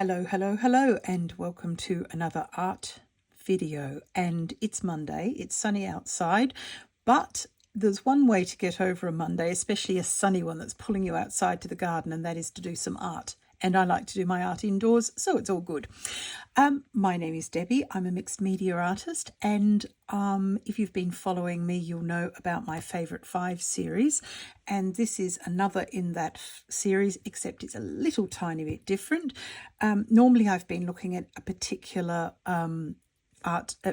Hello, and welcome to another art video. And it's Monday, it's sunny outside, but there's one way to get over a Monday, especially a sunny one that's pulling you outside to the garden, and that is to do some art. And I like to do my art indoors, so it's all good. My name is Debbie. I'm a mixed media artist, and if you've been following me, you'll know about my Favourite 5 series, and this is another in that series, except it's a little tiny bit different. Normally I've been looking at a particular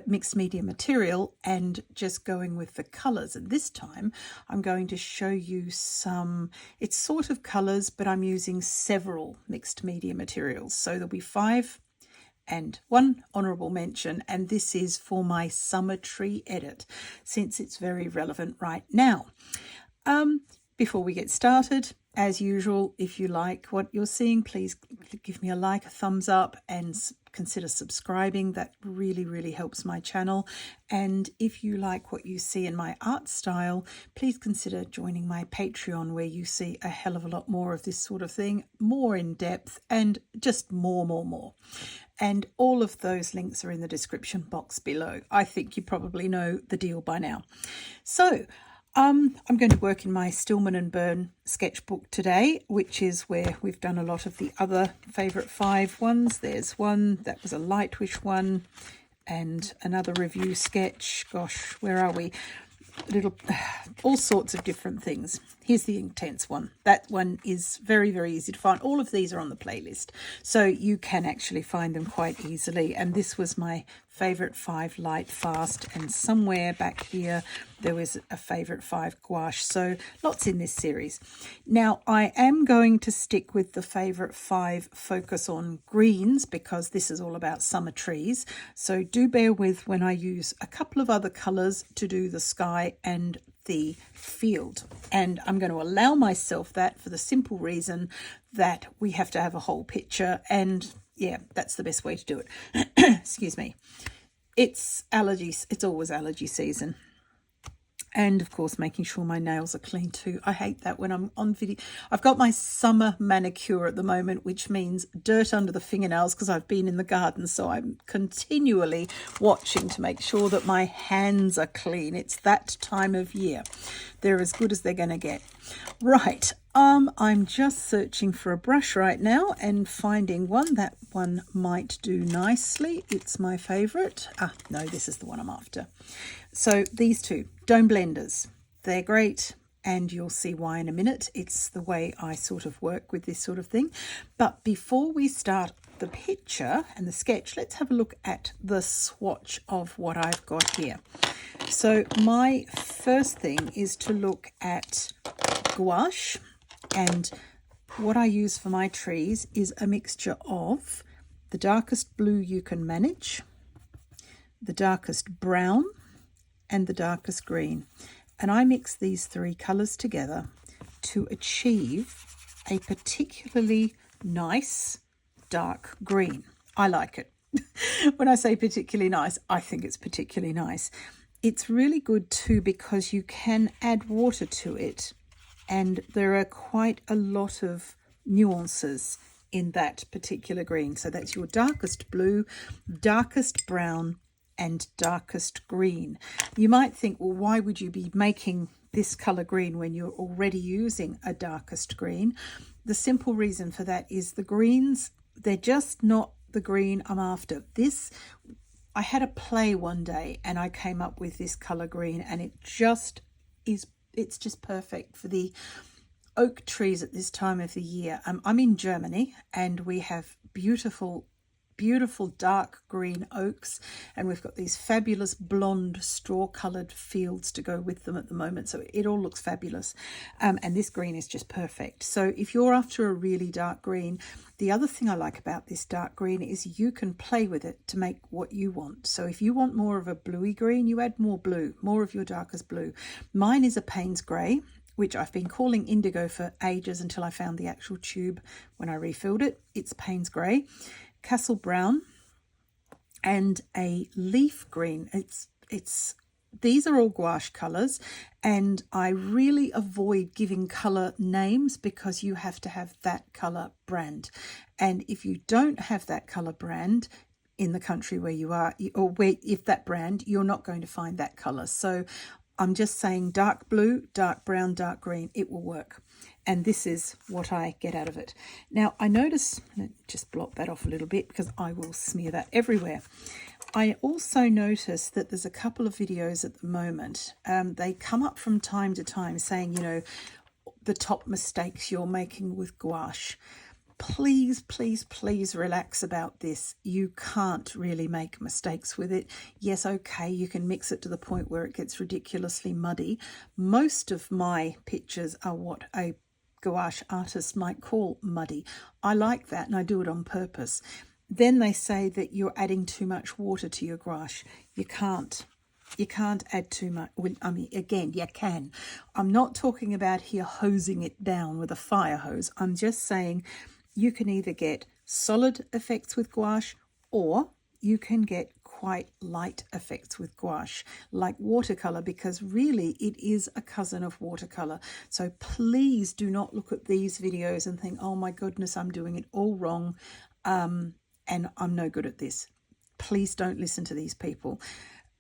mixed media material and just going with the colours, and this time I'm going to show you it's sort of colours, but I'm using several mixed media materials, so there'll be 5 and one honourable mention, and this is for my summer tree edit since it's very relevant right now. Before we get started, as usual, if you like what you're seeing, please give me a like, a thumbs up, and consider subscribing. That really helps my channel. And if you like what you see in my art style, please consider joining my Patreon, where you see a hell of a lot more of this sort of thing, more in depth, and just more. And all of those links are in the description box below. I think you probably know the deal by now. So I'm going to work in my Stillman and Byrne sketchbook today, which is where we've done a lot of the other Favourite 5 ones. There's one that was a Lightwish one, and another review sketch. Gosh, where are we? All sorts of different things. Here's the intense one. That one is very easy to find. All of these are on the playlist, so you can actually find them quite easily. And this was my Favourite 5 Light Fast, and somewhere back here there was a Favourite 5 Gouache. So lots in this series. Now I am going to stick with the Favourite 5 focus on greens, because this is all about summer trees. So do bear with when I use a couple of other colours to do the sky and the field, and I'm going to allow myself that for the simple reason that we have to have a whole picture, and yeah, that's the best way to do it. Excuse me. It's allergies. It's always allergy season. And of course, making sure my nails are clean too. I hate that when I'm on video. I've got my summer manicure at the moment, which means dirt under the fingernails because I've been in the garden. So I'm continually watching to make sure that my hands are clean. It's that time of year. They're as good as they're going to get. Right. I'm just searching for a brush right now and finding one. That one might do nicely. It's my favourite. No, this is the one I'm after. So these two, Dome Blenders, they're great, and you'll see why in a minute. It's the way I sort of work with this sort of thing. But before we start the picture and the sketch, let's have a look at the swatch of what I've got here. So my first thing is to look at gouache, and what I use for my trees is a mixture of the darkest blue you can manage, the darkest brown, and the darkest green. And I mix these 3 colours together to achieve a particularly nice dark green. I like it. When I say particularly nice, I think it's particularly nice. It's really good too because you can add water to it, and there are quite a lot of nuances in that particular green. So that's your darkest blue, darkest brown, and darkest green. You might think, well, why would you be making this colour green when you're already using a darkest green? The simple reason for that is the greens, they're just not the green I'm after. I had a play one day and I came up with this colour green, and it's just perfect for the oak trees at this time of the year. I'm in Germany, and we have beautiful dark green oaks, and we've got these fabulous blonde straw coloured fields to go with them at the moment, so it all looks fabulous, and this green is just perfect. So if you're after a really dark green, the other thing I like about this dark green is you can play with it to make what you want. So if you want more of a bluey green, you add more blue, more of your darkest blue. Mine is a Payne's grey, which I've been calling indigo for ages until I found the actual tube when I refilled it. It's Payne's grey, Castle brown, and a leaf green. It's these are all gouache colours, and I really avoid giving colour names because you have to have that colour brand. And if you don't have that colour brand in the country where you are, or where if that brand, you're not going to find that colour. So I'm just saying dark blue, dark brown, dark green, it will work. And this is what I get out of it. Now I notice, just block that off a little bit because I will smear that everywhere. I also notice that there's a couple of videos at the moment. They come up from time to time saying, you know, the top mistakes you're making with gouache. Please, please, please relax about this. You can't really make mistakes with it. Yes, okay, you can mix it to the point where it gets ridiculously muddy. Most of my pictures are what a gouache artist might call muddy. I like that and I do it on purpose. Then they say that you're adding too much water to your gouache. You can't add too much. Well, I mean, again, you can. I'm not talking about here hosing it down with a fire hose. I'm just saying you can either get solid effects with gouache or you can get quite light effects with gouache, like watercolour, because really it is a cousin of watercolour. So please do not look at these videos and think, oh my goodness, I'm doing it all wrong. And I'm no good at this. Please don't listen to these people.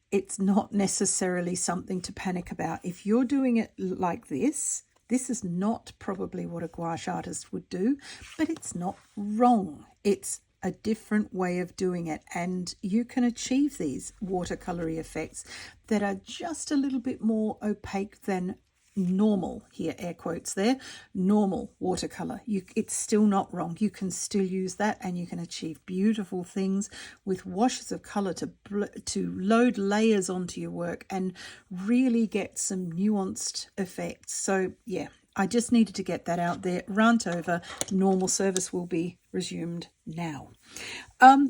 It's not necessarily something to panic about. If you're doing it like this is not probably what a gouache artist would do, but it's not wrong. It's a different way of doing it, and you can achieve these watercolory effects that are just a little bit more opaque than normal, here air quotes there, normal watercolor. It's still not wrong. You can still use that and you can achieve beautiful things with washes of color to load layers onto your work and really get some nuanced effects. So yeah, I just needed to get that out there. Rant over. Normal service will be resumed now.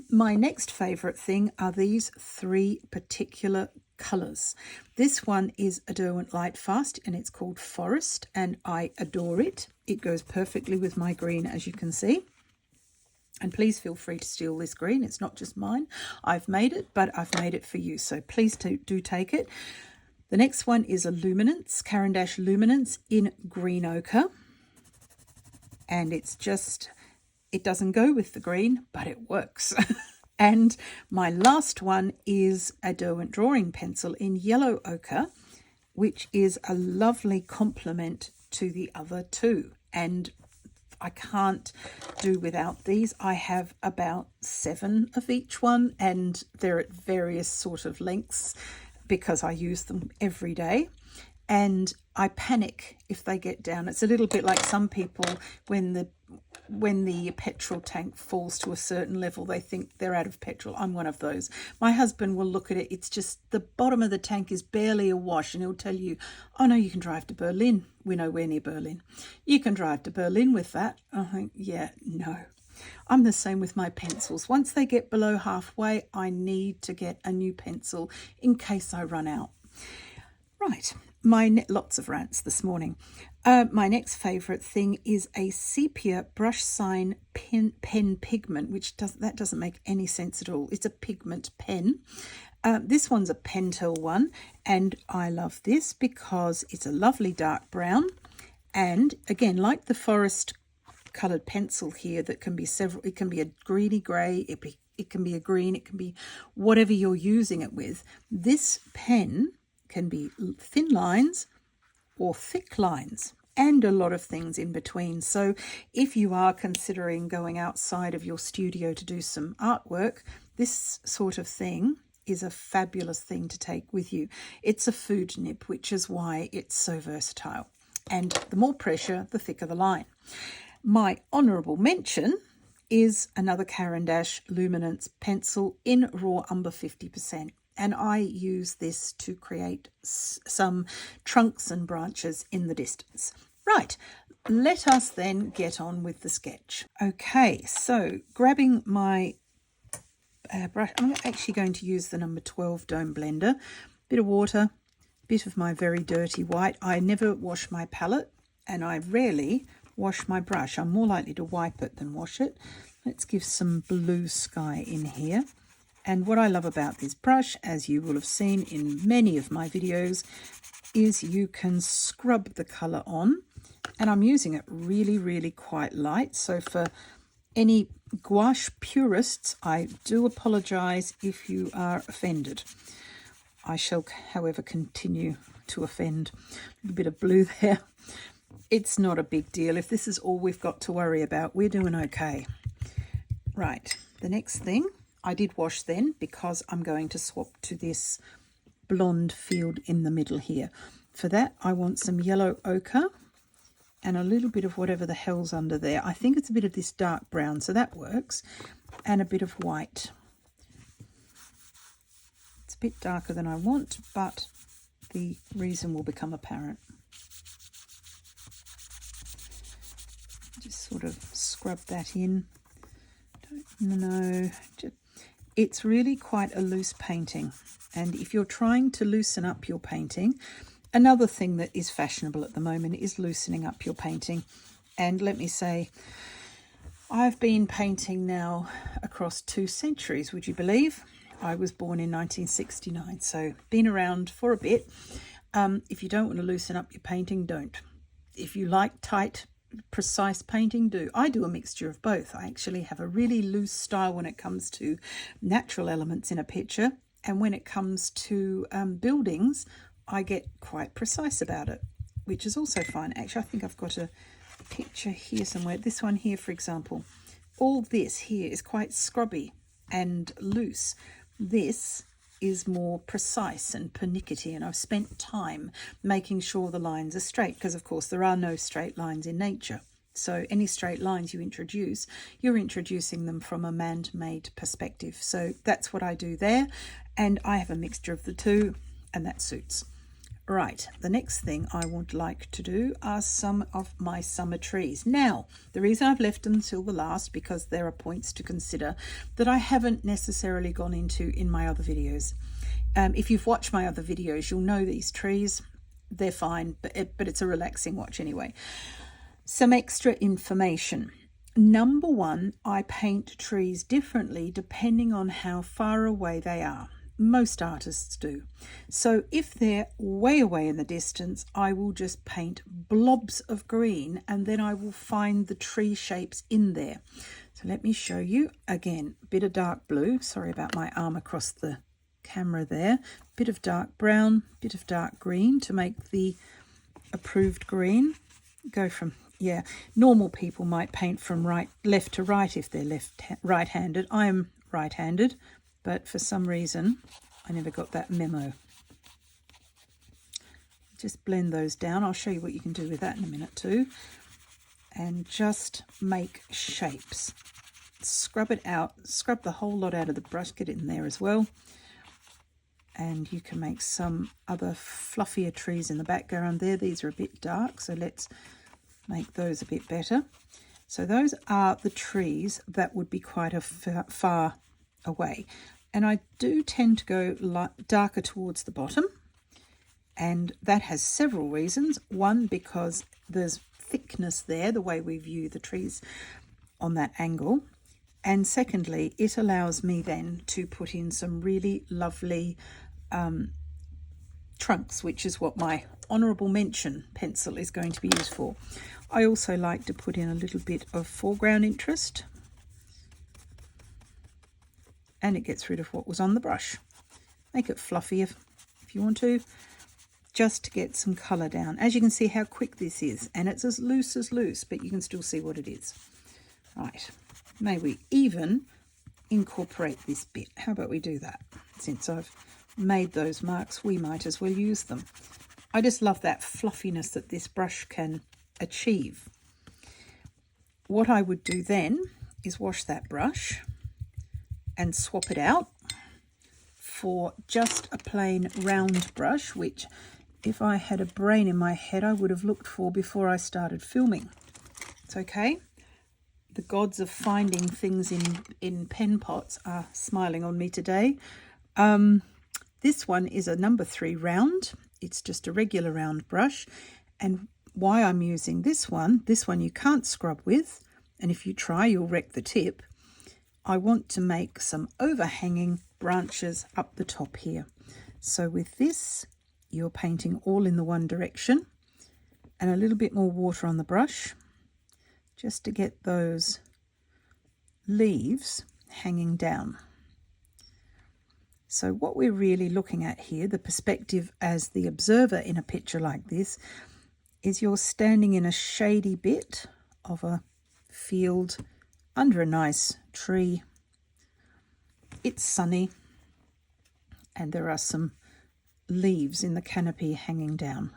My next favorite thing are these three particular colours. This one is a Derwent Lightfast and it's called Forest, and I adore it. It goes perfectly with my green, as you can see. And please feel free to steal this green. It's not just mine. I've made it, but I've made it for you. So please do take it. The next one is a Luminance, Caran d'Ache Luminance in green ochre. And it's just, it doesn't go with the green, but it works. And my last one is a Derwent drawing pencil in yellow ochre, which is a lovely complement to the other two. And I can't do without these. I have about 7 of each one, and they're at various sort of lengths because I use them every day. And I panic if they get down. It's a little bit like some people when the petrol tank falls to a certain level, they think they're out of petrol. I'm one of those. My husband will look at it. It's just the bottom of the tank is barely awash, and he'll tell you, oh no, you can drive to Berlin. We're nowhere near Berlin. You can drive to Berlin with that. I think, yeah, no. I'm the same with my pencils. Once they get below halfway, I need to get a new pencil in case I run out. Right. Lots of rants this morning. My next favourite thing is a sepia brush sign pen pigment, which doesn't make any sense at all. It's a pigment pen. This one's a Pentel one, and I love this because it's a lovely dark brown. And again, like the forest coloured pencil here, that can be several. It can be a greeny grey. It can be a green. It can be whatever you're using it with. This pen can be thin lines or thick lines and a lot of things in between. So if you are considering going outside of your studio to do some artwork, this sort of thing is a fabulous thing to take with you. It's a food nib, which is why it's so versatile. And the more pressure, the thicker the line. My honourable mention is another Caran d'Ache Luminance pencil in raw umber 50%. And I use this to create some trunks and branches in the distance. Right, let us then get on with the sketch. Okay, so grabbing my brush, I'm actually going to use the number 12 Dome Blender. Bit of water, bit of my very dirty white. I never wash my palette and I rarely wash my brush. I'm more likely to wipe it than wash it. Let's give some blue sky in here. And what I love about this brush, as you will have seen in many of my videos, is you can scrub the colour on. And I'm using it really, really quite light. So for any gouache purists, I do apologise if you are offended. I shall, however, continue to offend. A bit of blue there. It's not a big deal. If this is all we've got to worry about, we're doing okay. Right, the next thing, I did wash then because I'm going to swap to this blonde field in the middle here. For that, I want some yellow ochre and a little bit of whatever the hell's under there. I think it's a bit of this dark brown, so that works, and a bit of white. It's a bit darker than I want, but the reason will become apparent. Just sort of scrub that in. Don't know. It's really quite a loose painting, and if you're trying to loosen up your painting, another thing that is fashionable at the moment is loosening up your painting. And let me say, I've been painting now across 2 centuries, would you believe? I was born in 1969, so been around for a bit. If you don't want to loosen up your painting, don't. If you like tight, precise painting, do. I do a mixture of both. I actually have a really loose style when it comes to natural elements in a picture, and when it comes to buildings, I get quite precise about it, which is also fine. Actually, I think I've got a picture here somewhere. This one here, for example. All this here is quite scrubby and loose. This is more precise and pernickety, and I've spent time making sure the lines are straight, because of course there are no straight lines in nature. So any straight lines you introduce, you're introducing them from a man-made perspective. So that's what I do there, and I have a mixture of the two, and that suits. Right, the next thing I would like to do are some of my summer trees. Now, the reason I've left them till the last, because there are points to consider that I haven't necessarily gone into in my other videos. If you've watched my other videos, you'll know these trees. They're fine, but it's a relaxing watch anyway. Some extra information. Number one, I paint trees differently depending on how far away they are. Most artists do. So if they're way away in the distance, I will just paint blobs of green, and then I will find the tree shapes in there. So let me show you again. Bit of dark blue. Sorry about my arm across the camera there. Bit of dark brown, bit of dark green to make the approved green. Go from, yeah, normal people might paint from left to right if they're right-handed. I am right-handed, but for some reason, I never got that memo. Just blend those down. I'll show you what you can do with that in a minute too. And just make shapes. Scrub it out. Scrub the whole lot out of the brush. Get it in there as well. And you can make some other fluffier trees in the background there. These are a bit dark, so let's make those a bit better. So those are the trees that would be quite a far away. And I do tend to go darker towards the bottom, and that has several reasons. One, because there's thickness there, the way we view the trees on that angle. And secondly, it allows me then to put in some really lovely trunks, which is what my honourable mention pencil is going to be used for. I also like to put in a little bit of foreground interest, and it gets rid of what was on the brush. Make it fluffy if you want to, just to get some colour down. As you can see how quick this is, and it's as loose, but you can still see what it is. Right, may we even incorporate this bit. How about we do that? Since I've made those marks, we might as well use them. I just love that fluffiness that this brush can achieve. What I would do then is wash that brush and swap it out for just a plain round brush, which if I had a brain in my head, I would have looked for before I started filming. It's okay. The gods of finding things in pen pots are smiling on me today. This one is a number 3 round. It's just a regular round brush. And why I'm using this one you can't scrub with, and if you try, you'll wreck the tip. I want to make some overhanging branches up the top here. So with this, you're painting all in the one direction, and a little bit more water on the brush just to get those leaves hanging down. So what we're really looking at here, the perspective as the observer in a picture like this, is you're standing in a shady bit of a field under a nice tree. It's sunny and there are some leaves in the canopy hanging down.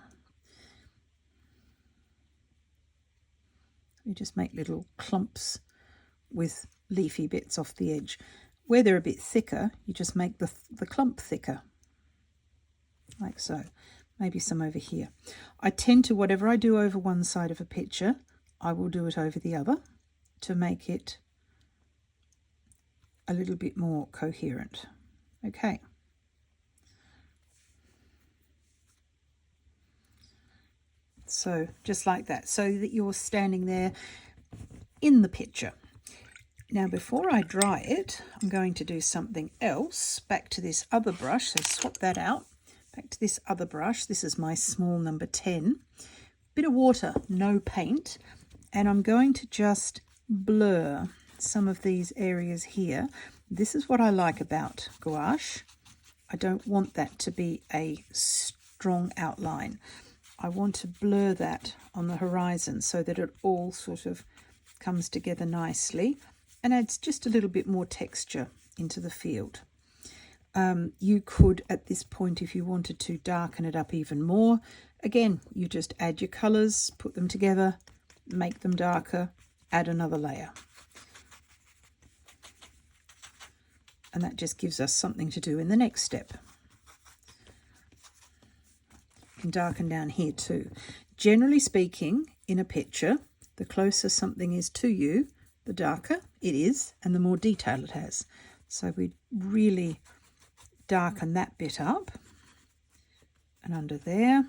We just make little clumps with leafy bits off the edge. Where they're a bit thicker, you just make the clump thicker, like so. Maybe some over here. I tend to, whatever I do over one side of a picture, I will do it over the other to make it a little bit more coherent. Okay. So just like that, so that you're standing there in the picture. Now before I dry it, I'm going to do something else. Back to this other brush, so swap that out. Back to this other brush. This is my small number 10. Bit of water, no paint. And I'm going to just blur some of these areas here. This is what I like about gouache. I don't want that to be a strong outline. I want to blur that on the horizon so that it all sort of comes together nicely and adds just a little bit more texture into the field. You could, at this point, if you wanted to, darken it up even more. Again, you just add your colours, put them together, make them darker, add another layer. And that just gives us something to do in the next step. You can darken down here too. Generally speaking, in a picture, the closer something is to you, the darker it is and the more detail it has. So we really darken that bit up, and under there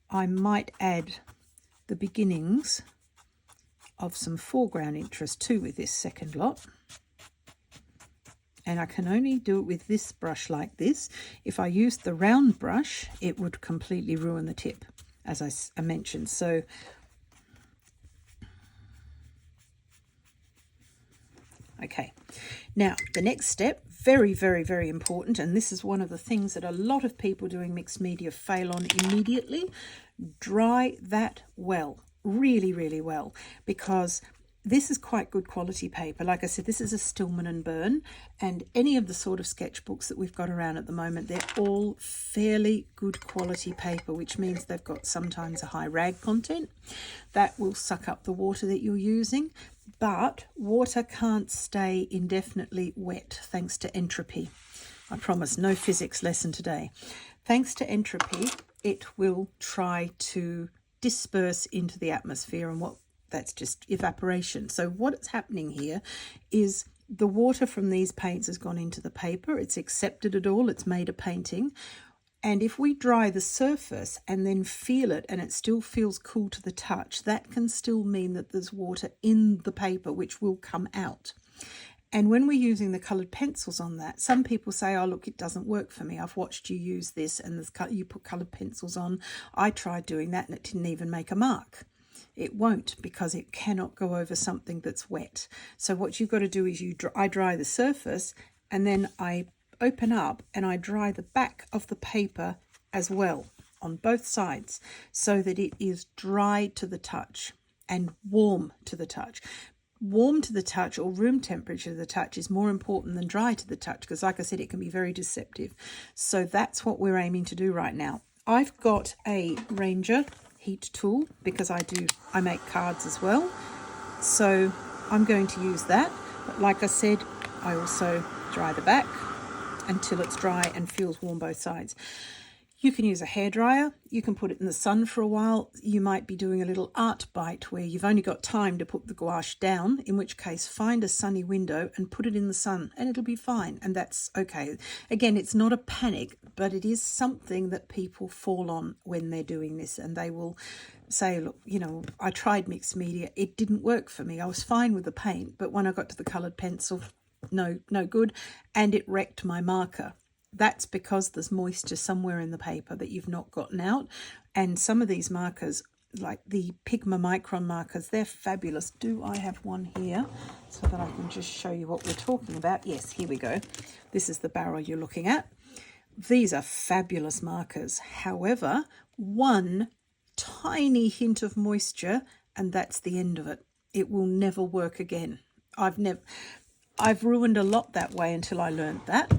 I might add the beginnings of some foreground interest too with this second lot, and I can only do it with this brush like this. If I used the round brush, it would completely ruin the tip, as I mentioned. So okay, now the next step, very, very, very important, and this is one of the things that a lot of people doing mixed media fail on immediately. Dry that well, really, really well, because this is quite good quality paper. Like I said, this is a Stillman and Burn, and any of the sort of sketchbooks that we've got around at the moment, they're all fairly good quality paper, which means they've got sometimes a high rag content. That will suck up the water that you're using. But water can't stay indefinitely wet thanks to entropy. I promise, no physics lesson today. Thanks to entropy, it will try to disperse into the atmosphere, and that's just evaporation. So what's happening here is the water from these paints has gone into the paper. It's accepted it all. It's made a painting. And if we dry the surface and then feel it and it still feels cool to the touch, that can still mean that there's water in the paper which will come out. And when we're using the coloured pencils on that, some people say, oh, look, it doesn't work for me. I've watched you use this and you put coloured pencils on. I tried doing that and it didn't even make a mark. It won't, because it cannot go over something that's wet. So what you've got to do is I dry the surface, and then I open up and I dry the back of the paper as well on both sides, so that it is dry to the touch and warm to the touch. Warm to the touch, or room temperature to the touch, is more important than dry to the touch, because like I said, it can be very deceptive. So that's what we're aiming to do right now. I've got a Ranger heat tool because I make cards as well, so I'm going to use that. But like I said, I also dry the back until it's dry and feels warm both sides. You can use a hairdryer. You can put it in the sun for a while. You might be doing a little art bite where you've only got time to put the gouache down, in which case find a sunny window and put it in the sun and it'll be fine, and that's okay. Again, it's not a panic, but it is something that people fall on when they're doing this, and they will say, look, you know, I tried mixed media, it didn't work for me. I was fine with the paint, but when I got to the coloured pencil, no good, and it wrecked my marker. That's because there's moisture somewhere in the paper that you've not gotten out. And some of these markers, like the Pigma Micron markers, they're fabulous. Do I have one here so that I can just show you what we're talking about? Yes, here we go. This is the barrel you're looking at. These are fabulous markers. However, one tiny hint of moisture and that's the end of it. It will never work again. I've ruined a lot that way until I learned that.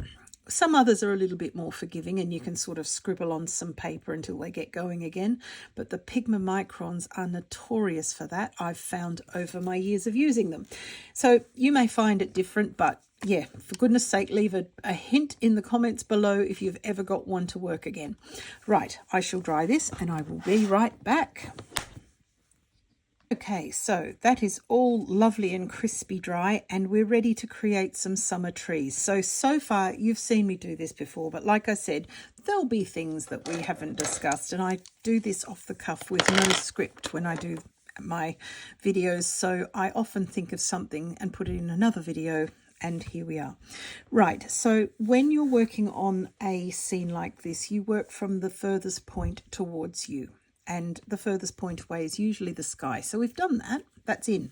Some others are a little bit more forgiving and you can sort of scribble on some paper until they get going again. But the Pigma Microns are notorious for that, I've found over my years of using them. So you may find it different, but yeah, for goodness sake, leave a hint in the comments below if you've ever got one to work again. Right, I shall dry this and I will be right back. Okay, so that is all lovely and crispy dry and we're ready to create some summer trees. So far you've seen me do this before, but like I said, there'll be things that we haven't discussed and I do this off the cuff with no script when I do my videos. So I often think of something and put it in another video and here we are. Right, so when you're working on a scene like this, you work from the furthest point towards you. And the furthest point away is usually the sky. So we've done that, that's in.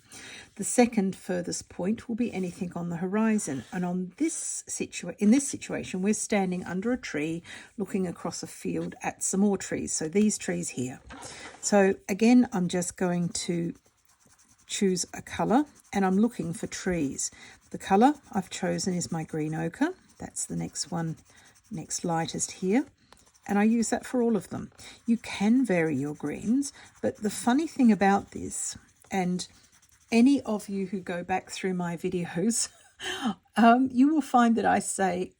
The second furthest point will be anything on the horizon. And on in this situation, we're standing under a tree, looking across a field at some more trees. So these trees here. So again, I'm just going to choose a colour and I'm looking for trees. The colour I've chosen is my green ochre. That's the next one, next lightest here. And I use that for all of them. You can vary your greens, but the funny thing about this, and any of you who go back through my videos, you will find that I stay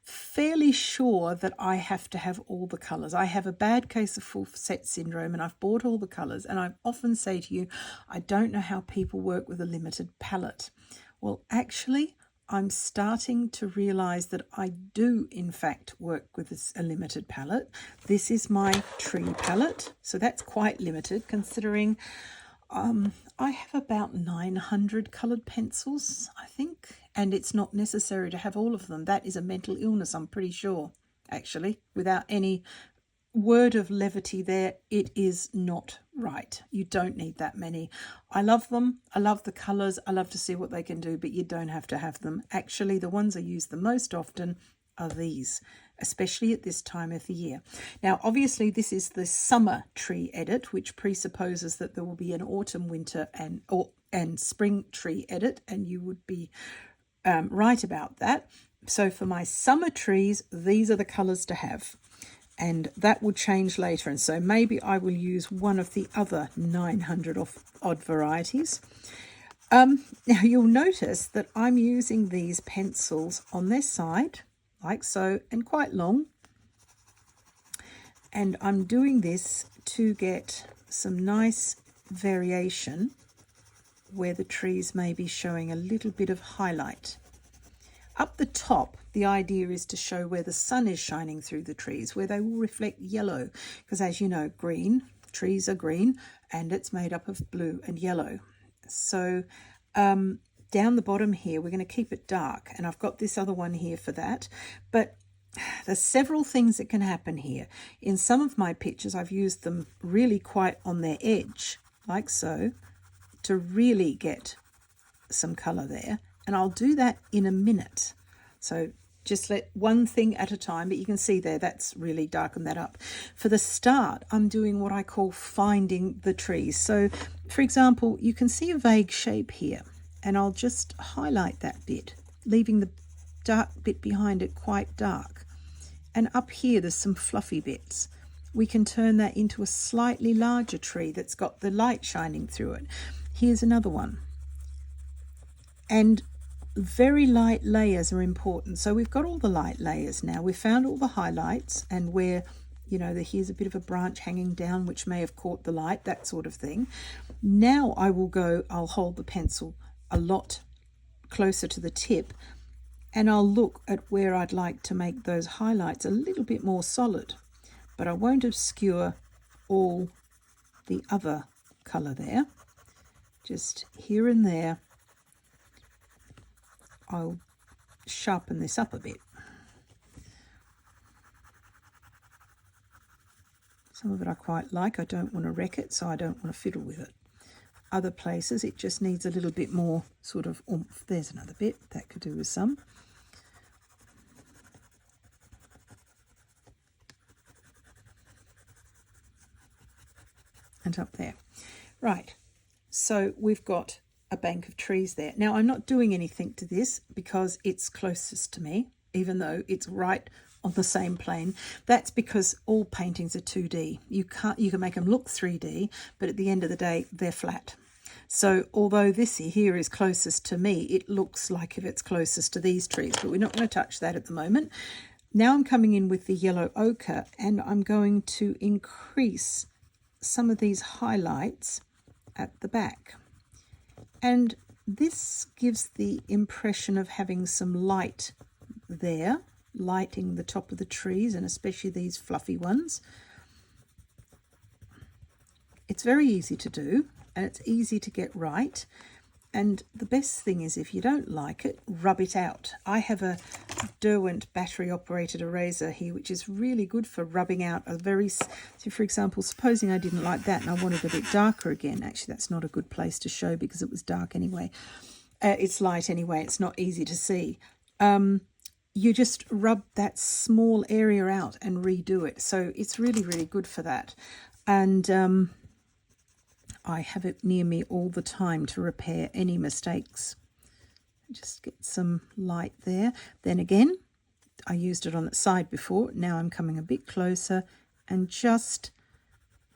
fairly sure that I have to have all the colours. I have a bad case of full set syndrome and I've bought all the colours. And I often say to you, I don't know how people work with a limited palette. Well, actually, I'm starting to realise that I do, in fact, work with a limited palette. This is my tree palette, so that's quite limited considering I have about 900 coloured pencils, I think, and it's not necessary to have all of them. That is a mental illness, I'm pretty sure, actually, without any word of levity there. It is not right. You don't need that many. I love them. I love the colours. I love to see what they can do, but you don't have to have them. Actually, the ones I use the most often are these, especially at this time of the year. Now, obviously, this is the summer tree edit, which presupposes that there will be an autumn, winter, and spring tree edit, and you would be right about that. So for my summer trees, these are the colours to have. And that will change later. And so maybe I will use one of the other 900 odd varieties. Now you'll notice that I'm using these pencils on their side, like so, and quite long. And I'm doing this to get some nice variation where the trees may be showing a little bit of highlight. Up the top, the idea is to show where the sun is shining through the trees, where they will reflect yellow, because as you know, trees are green, and it's made up of blue and yellow. So down the bottom here, we're going to keep it dark, and I've got this other one here for that. But there's several things that can happen here. In some of my pictures, I've used them really quite on their edge, like so, to really get some colour there. And I'll do that in a minute. So just let one thing at a time, but you can see there, that's really darkened that up. For the start, I'm doing what I call finding the trees. So for example, you can see a vague shape here, and I'll just highlight that bit, leaving the dark bit behind it quite dark. And up here, there's some fluffy bits. We can turn that into a slightly larger tree that's got the light shining through it. Here's another one. And very light layers are important. So we've got all the light layers now. We've found all the highlights and where, you know, here's a bit of a branch hanging down which may have caught the light, that sort of thing. Now I'll hold the pencil a lot closer to the tip and I'll look at where I'd like to make those highlights a little bit more solid. But I won't obscure all the other colour there. Just here and there. I'll sharpen this up a bit. Some of it I quite like. I don't want to wreck it, so I don't want to fiddle with it. Other places it just needs a little bit more sort of oomph. There's another bit that could do with some. And up there. Right, so we've got a bank of trees there. Now I'm not doing anything to this because it's closest to me, even though it's right on the same plane. That's because all paintings are 2D. You can make them look 3D, but at the end of the day they're flat. So although this here is closest to me, it looks like if it's closest to these trees, but we're not going to touch that at the moment. Now I'm coming in with the yellow ochre, and I'm going to increase some of these highlights at the back, and this gives the impression of having some light there, lighting the top of the trees, and especially these fluffy ones. It's very easy to do, and it's easy to get right. And the best thing is, if you don't like it, rub it out. I have a Derwent battery operated eraser here, which is really good for rubbing out a very, so for example, supposing I didn't like that and I wanted a bit darker again. Actually, that's not a good place to show because it was dark anyway. It's light anyway, it's not easy to see. You just rub that small area out and redo it. So it's really, really good for that. And I have it near me all the time to repair any mistakes. Just get some light there. Then again, I used it on the side before. Now I'm coming a bit closer and just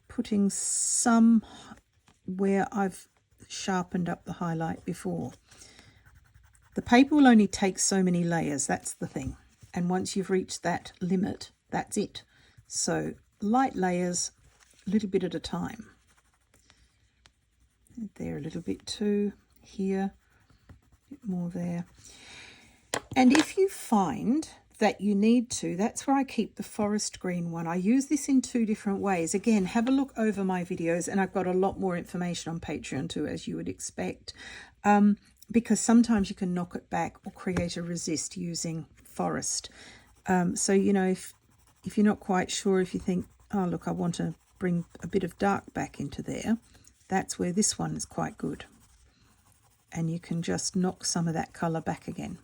putting some where I've sharpened up the highlight before. The paper will only take so many layers, that's the thing. And once you've reached that limit, that's it. So light layers, a little bit at a time. There a little bit too, here, a bit more there. And if you find that you need to, that's where I keep the forest green one. I use this in 2 different ways. Again, have a look over my videos, and I've got a lot more information on Patreon too, as you would expect, because sometimes you can knock it back or create a resist using forest. So, you know, if you're not quite sure, if you think, oh, look, I want to bring a bit of dark back into there, that's where this one is quite good. And you can just knock some of that colour back again.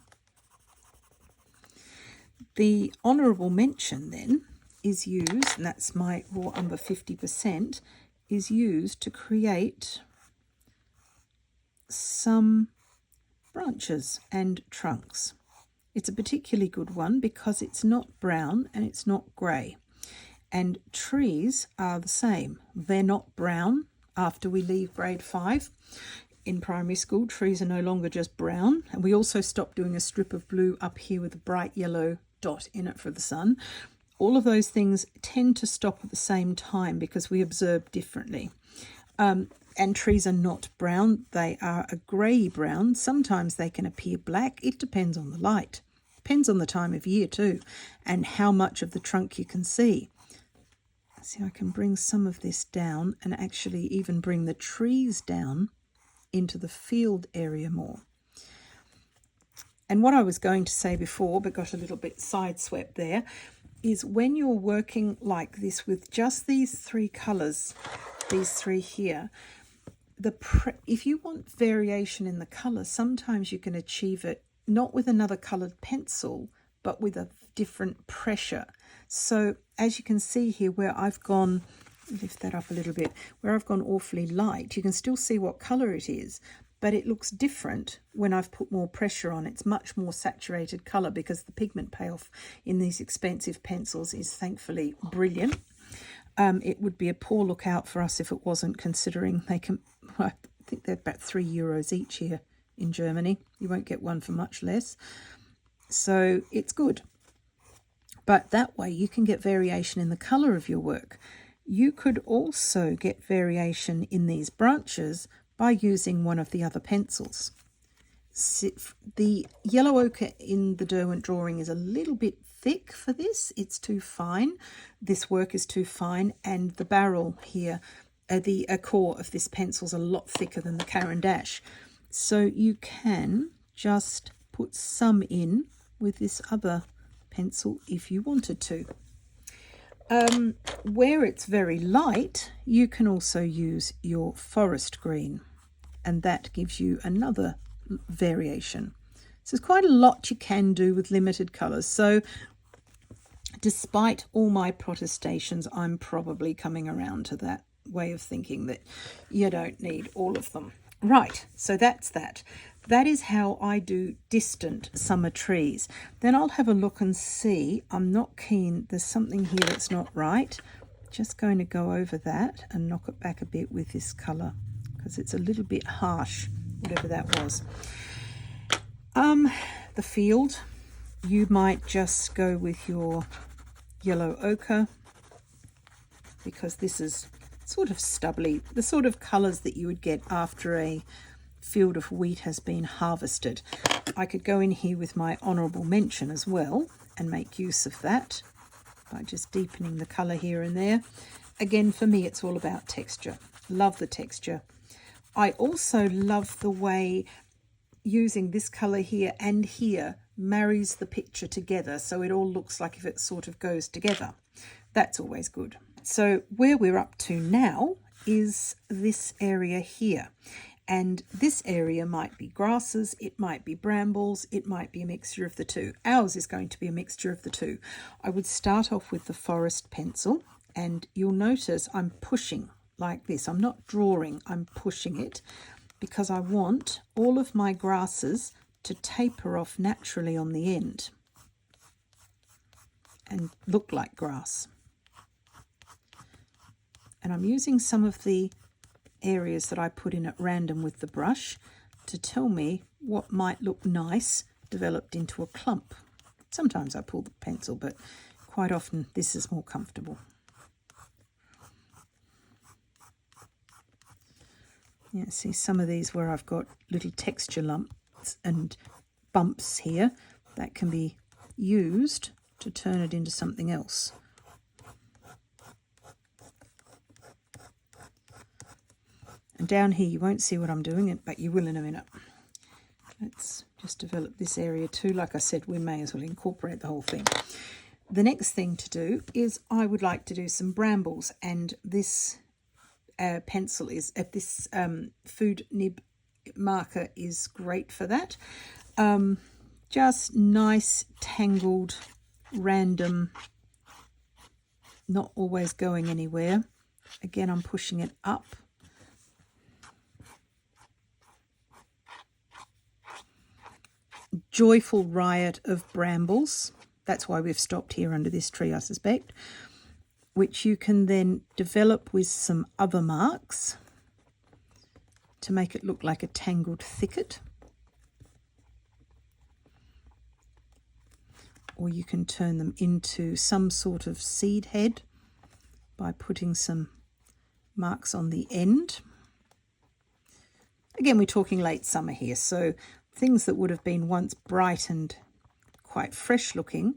The honourable mention then is used, and that's my raw umber 50%, is used to create some branches and trunks. It's a particularly good one because it's not brown and it's not grey. And trees are the same. They're not brown. After we leave grade 5 in primary school, trees are no longer just brown. And we also stopped doing a strip of blue up here with a bright yellow dot in it for the sun. All of those things tend to stop at the same time because we observe differently. And trees are not brown. They are a grey brown. Sometimes they can appear black. It depends on the light. Depends on the time of year too, and how much of the trunk you can see. See, I can bring some of this down and actually even bring the trees down into the field area more. And what I was going to say before, but got a little bit sideswept there, is when you're working like this with just these 3 colours, these 3 here, if you want variation in the colour, sometimes you can achieve it not with another coloured pencil, but with a different pressure. So as you can see here, where I've gone, lift that up a little bit, where I've gone awfully light, you can still see what colour it is, but it looks different when I've put more pressure on. It's much more saturated colour because the pigment payoff in these expensive pencils is thankfully brilliant. It would be a poor lookout for us if it wasn't, considering they can, I think they're about €3 each here in Germany. You won't get one for much less. So it's good. But that way you can get variation in the colour of your work. You could also get variation in these branches by using one of the other pencils. The yellow ochre in the Derwent drawing is a little bit thick for this. It's too fine. This work is too fine, and the barrel here, the core of this pencil is a lot thicker than the Caran d'Ache. So you can just put some in with this other pencil if you wanted to. Where it's very light, you can also use your forest green, and that gives you another variation. So there's quite a lot you can do with limited colours. So despite all my protestations, I'm probably coming around to that way of thinking that you don't need all of them. Right, so that's that. That is how I do distant summer trees. Then I'll have a look and see. I'm not keen. There's something here that's not right. Just going to go over that and knock it back a bit with this colour because it's a little bit harsh, whatever that was. The field, you might just go with your yellow ochre because this is sort of stubbly, the sort of colours that you would get after a field of wheat has been harvested. I could go in here with my honourable mention as well and make use of that by just deepening the colour here and there. Again, for me, it's all about texture. Love the texture. I also love the way using this colour here and here marries the picture together, so it all looks like if it sort of goes together. That's always good. So where we're up to now is this area here. And this area might be grasses, it might be brambles, it might be a mixture of the two. Ours is going to be a mixture of the two. I would start off with the forest pencil, and you'll notice I'm pushing like this. I'm not drawing, I'm pushing it because I want all of my grasses to taper off naturally on the end and look like grass. And I'm using some of the areas that I put in at random with the brush to tell me what might look nice developed into a clump. Sometimes I pull the pencil, but quite often this is more comfortable. Yeah, see some of these where I've got little texture lumps and bumps here, that can be used to turn it into something else. And down here you won't see what I'm doing, but you will in a minute. Let's just develop this area too. Like I said, we may as well incorporate the whole thing. The next thing to do is I would like to do some brambles, and this pencil is at this food nib marker is great for that. Just nice, tangled, random, not always going anywhere. Again, I'm pushing it up. Joyful riot of brambles. That's why we've stopped here under this tree, I suspect, which you can then develop with some other marks to make it look like a tangled thicket. Or you can turn them into some sort of seed head by putting some marks on the end. Again, we're talking late summer here, so things that would have been once bright and quite fresh looking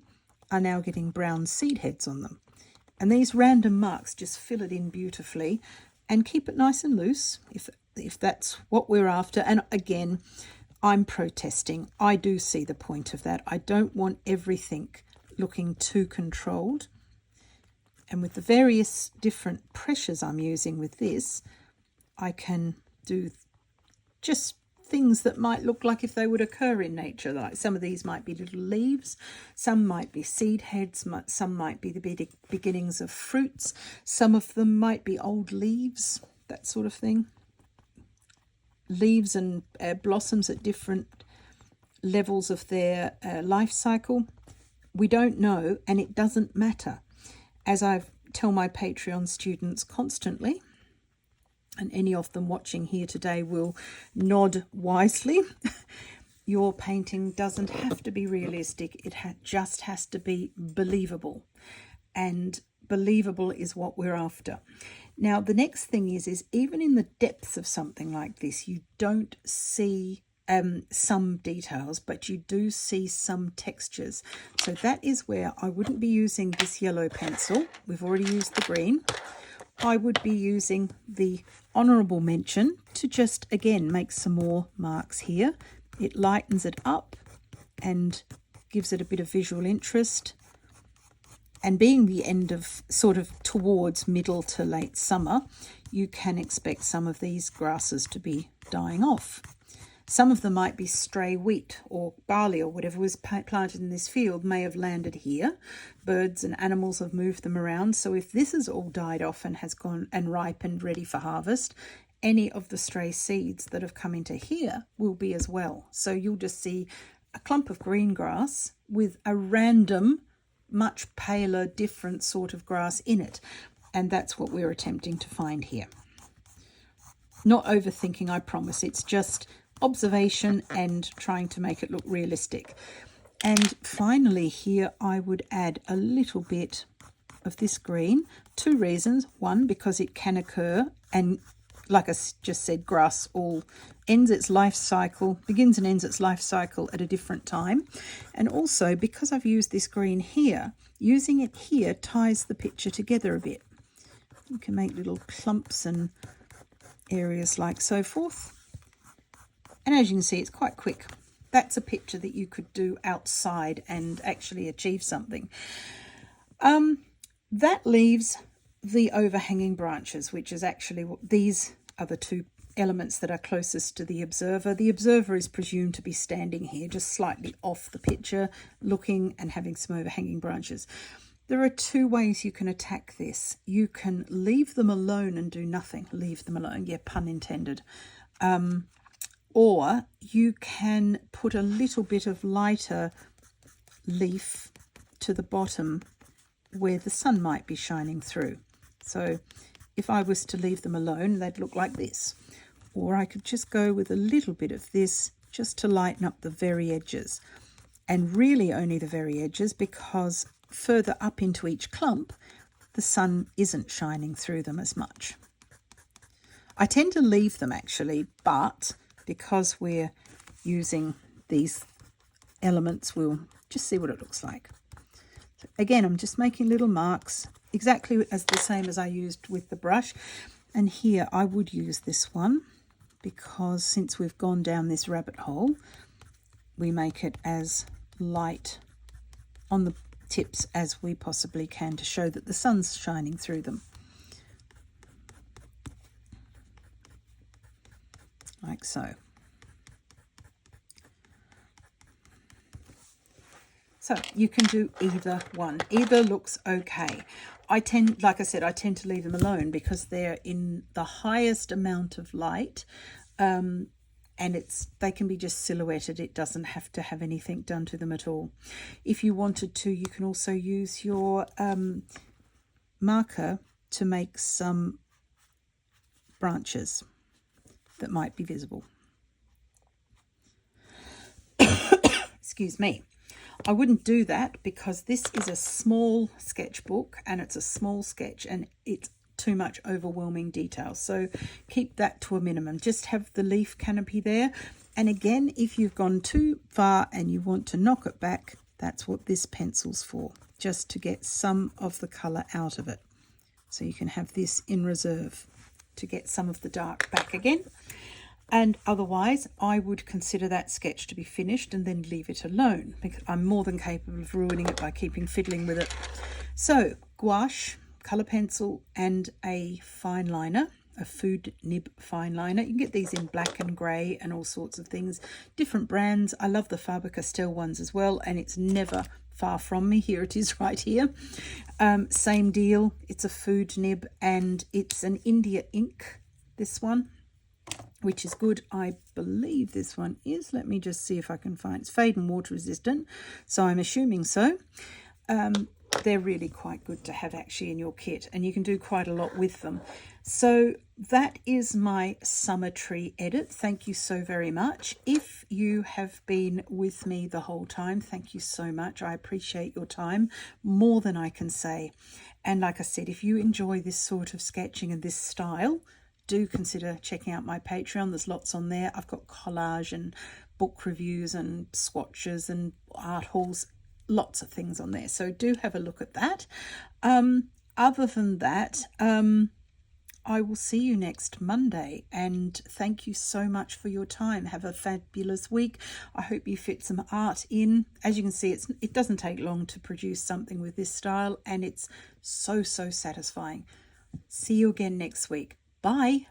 are now getting brown seed heads on them. And these random marks just fill it in beautifully and keep it nice and loose if that's what we're after. And again, I'm protesting. I do see the point of that. I don't want everything looking too controlled. And with the various different pressures I'm using with this, I can do just things that might look like if they would occur in nature. Like some of these might be little leaves, some might be seed heads, some might be the beginnings of fruits, some of them might be old leaves, that sort of thing. Leaves and blossoms at different levels of their life cycle. We don't know, and it doesn't matter. As I tell my Patreon students constantly, and any of them watching here today will nod wisely, your painting doesn't have to be realistic. It just has to be believable. And believable is what we're after. Now, the next thing is even in the depths of something like this, you don't see some details, but you do see some textures. So that is where I wouldn't be using this yellow pencil. We've already used the green. I would be using the honourable mention to just, again, make some more marks here. It lightens it up and gives it a bit of visual interest. And being the end of sort of towards middle to late summer, you can expect some of these grasses to be dying off. Some of them might be stray wheat or barley or whatever was planted in this field may have landed here. Birds and animals have moved them around. So if this has all died off and has gone and ripened ready for harvest, any of the stray seeds that have come into here will be as well. So you'll just see a clump of green grass with a random, much paler, different sort of grass in it. And that's what we're attempting to find here. Not overthinking, I promise. It's just observation and trying to make it look realistic. And finally here I would add a little bit of this green. 2 reasons. One, because it can occur, and like I just said, grass all ends its life cycle, begins and ends its life cycle at a different time. And also because I've used this green here, using it here ties the picture together a bit. You can make little clumps and areas like so forth. And as you can see, it's quite quick. That's a picture that you could do outside and actually achieve something. That leaves the overhanging branches, which is actually what these are the 2 elements that are closest to the observer. The observer is presumed to be standing here, just slightly off the picture, looking and having some overhanging branches. There are 2 ways you can attack this. You can leave them alone and do nothing. Leave them alone, yeah, pun intended. Or you can put a little bit of lighter leaf to the bottom where the sun might be shining through. So if I was to leave them alone, they'd look like this. Or I could just go with a little bit of this just to lighten up the very edges. And really only the very edges, because further up into each clump, the sun isn't shining through them as much. I tend to leave them actually, but because we're using these elements, we'll just see what it looks like. So again, I'm just making little marks, exactly as the same as I used with the brush. And here I would use this one, because since we've gone down this rabbit hole, we make it as light on the tips as we possibly can to show that the sun's shining through them. Like so. So you can do either one. Either looks okay. Like I said, I tend to leave them alone because they're in the highest amount of light, and they can be just silhouetted. It doesn't have to have anything done to them at all. If you wanted to, you can also use your marker to make some branches that might be visible. Excuse me. I wouldn't do that because this is a small sketchbook and it's a small sketch and it's too much overwhelming detail. So keep that to a minimum. Just have the leaf canopy there. And again, if you've gone too far and you want to knock it back, that's what this pencil's for, just to get some of the colour out of it. So you can have this in reserve to get some of the dark back again. And otherwise, I would consider that sketch to be finished and then leave it alone, because I'm more than capable of ruining it by fiddling with it. So gouache, colour pencil and a fine liner, a food nib fine liner. You can get these in black and grey and all sorts of things, different brands. I love the Faber-Castell ones as well, and it's never far from me. Here it is right here. Same deal. It's a food nib and it's an India ink, this one, which is good. I believe this one is. Let me just see if I can find. It's fade and water resistant, so I'm assuming so. They're really quite good to have actually in your kit, and you can do quite a lot with them. So that is my summer tree edit. Thank you so very much. If you have been with me the whole time, thank you so much. I appreciate your time more than I can say. And like I said, if you enjoy this sort of sketching and this style, do consider checking out my Patreon. There's lots on there. I've got collage and book reviews and swatches and art hauls, lots of things on there. So do have a look at that. Other than that, I will see you next Monday, and thank you so much for your time. Have a fabulous week. I hope you fit some art in. As you can see, it doesn't take long to produce something with this style, and it's so satisfying. See you again next week. Bye.